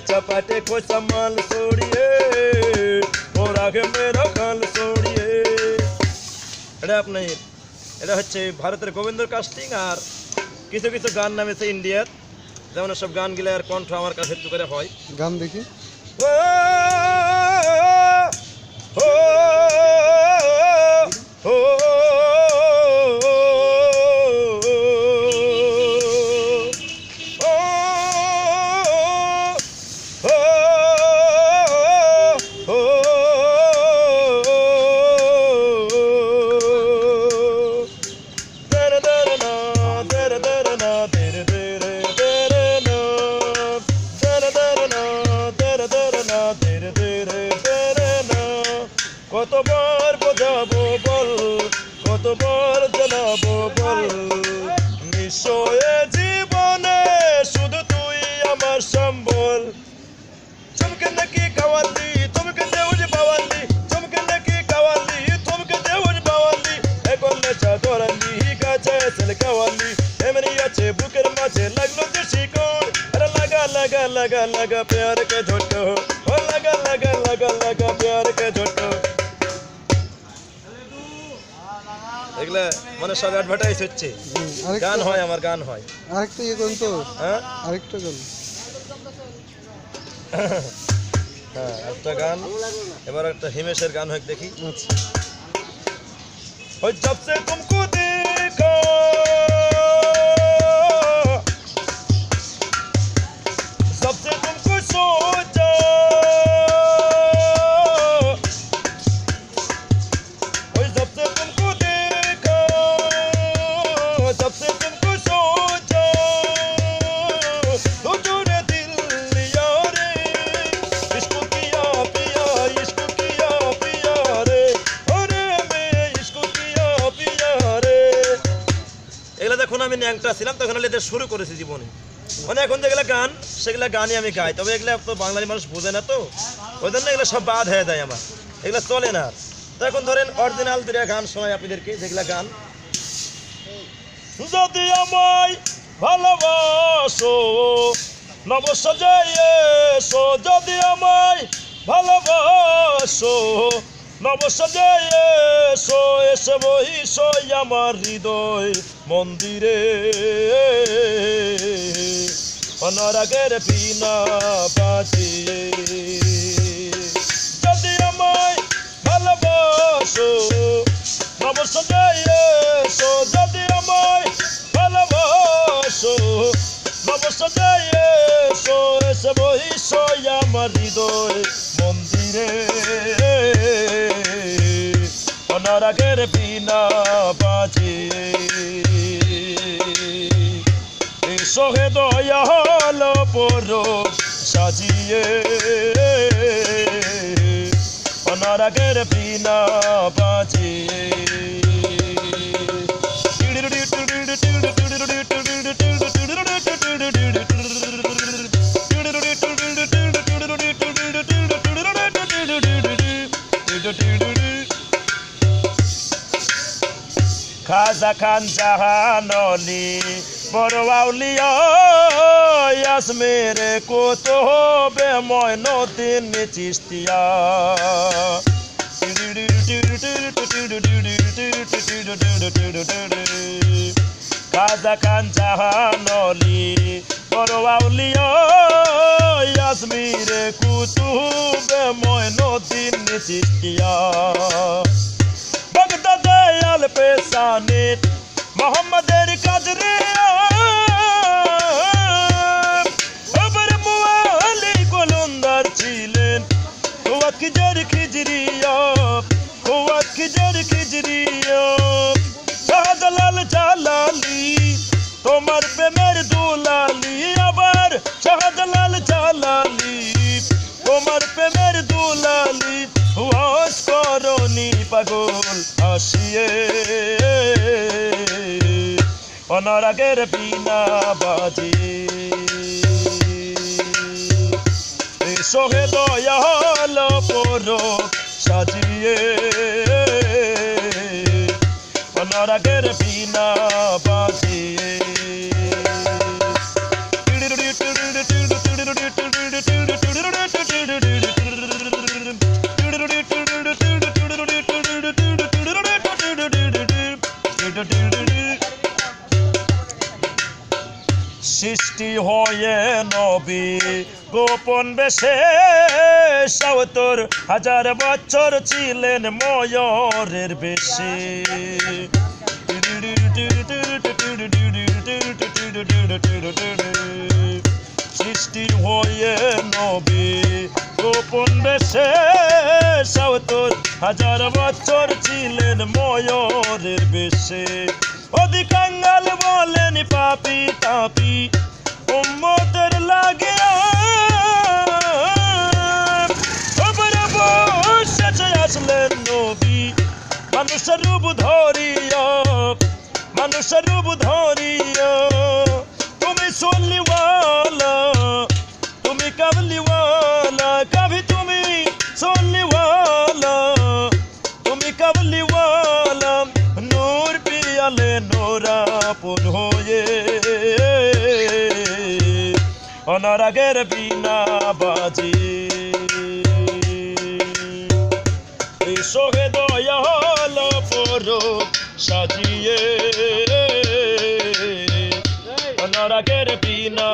चपाटे को संभाल छोड़िए और आगे मेरा गाल छोड़िए এটা আপনি এটা হচ্ছে ভারতের গোবিন্দর কাস্টিং আর কিছু কিছু গান নামেছে ইন্ডিয়ার যেমন সব গানগুলো আর কণ্ঠ আমার কাছে একটু করে হয় গান দেখি কতবার বোঝাবো বল কতবার জানাবো বল নিশ্চয় জীবনে শুধু তুই আমার সম্বল চমকে নাকি কাওয়ালি চমকে দেউজ বাওয়ালি চমকে নাকি কাওয়ালি চমকে দেউজ বাওয়ালি এখন নেচা দরালি গাছে সেল কাওয়ালি এমনি আছে বুকের মাঝে লাগলো যে শিকড় আরে লাগা লাগা লাগা লাগা প্যার কে ঝটকা ও লাগা লাগা লাগা লাগা প্যার কে ঝটকা এগুলা মানে সব অ্যাডভার্টাইজ হচ্ছে গান হয় আমার গান হয় আরেকটা ইয়ে করুন তো হ্যাঁ আরেকটা গান হ্যাঁ একটা গান এবার একটা হিমেশের গান হয় দেখি আচ্ছা ওই जब से तुमको देखा सबसे तुमको सोचा ओए जब से तुमको देखा जब से तुमको सोचा तो जोरे दिल लिया रे इश्क किया पिया रे अरे मैं इश्क किया पिया रे এগুলা দেখুন আমি ন্যাংটা ছিলাম তখন এদের শুরু করেছি জীবনে মানে এখন যেগুলা গান সেগুলা গানই আমি গাই তবে এগুলা তো বাঙালি মানুষ বোঝে না তো ওই জন্য এগুলো সব বাদ হয়ে যায় আমার এগুলো চলে না তো এখন ধরেন অরিজিনাল দুটা গান শোনাই আপনাদেরকে যেগুলা গান যদি আমায় ভালোবাসো নব সাজাইয়ে এসো যদি আমায় ভালোবাসো নব সাজাইয়ে এসো এসে বহিসো আমার হৃদয় মন্দিরে অনরাগের বিনা বাজিয়ে যদি আমায় ভালোবাসো নব সাজাইয়ে এসো যদি আমায় ভালোবাসো নব সাজাইয়ে এসো এসে বহিসো আমার হৃদয় মন্দিরে অনরাগের বিনা বাজিয়ে সোহে দয়াল পর সাজিয়ে অনরাগের বিনা বাজিয়ে খাজা খান জাহানলি বড় আউলিয়া ইয়াস মেরে কত হবে ময়নউদ্দিন চিশতিয়া খাজা খান জাহানলি বড় আউলিয়া ইয়াস মেরে কত হবে ময়নউদ্দিন চিশতিয়া বাগদাদে আল পেশানে মোহাম্মদের কাজরে আবার মুআলি গোলন্দার ছিলেন হুয়াত খিজরিয়া শাহজালাল জালালি তোমার প্রেমের দুলালি আবার শাহজালাল জালালি তোমার প্রেমের দুলালি হুয়াস করনি পাগল আসিয়ে অনরাগের বিনা বাজিয়ে সোহে দয়াল পর সাজিয়ে অনরাগের বিনা বাজিয়ে সৃষ্টি হয়ে নবী গোপন বেশে ৭০,০০০ বছর ছিলেন ময়ূরের বেশে সৃষ্টি হয়ে নবী গোপন বেশে ৭০,০০০ বছর ছিলেন ময়ূরের বেশে অধিকাঙ্গাল বলেন পাপি তাপি উম্মতের লাগে শেষে আসলেন নবী মানুষের রূপ ধরিয়া তুমি সল্লিওয়ালা তুমি কাবলিওয়ালা কবি তুমি সল্লিওয়ালা তুমি কাবলিওয়ালা নূর পিয়ালে নোরাপন হয়ে অনারাগের বিনা বাজে সোহে দয়াল পরব সাজিয়ে অনারাগের বিনা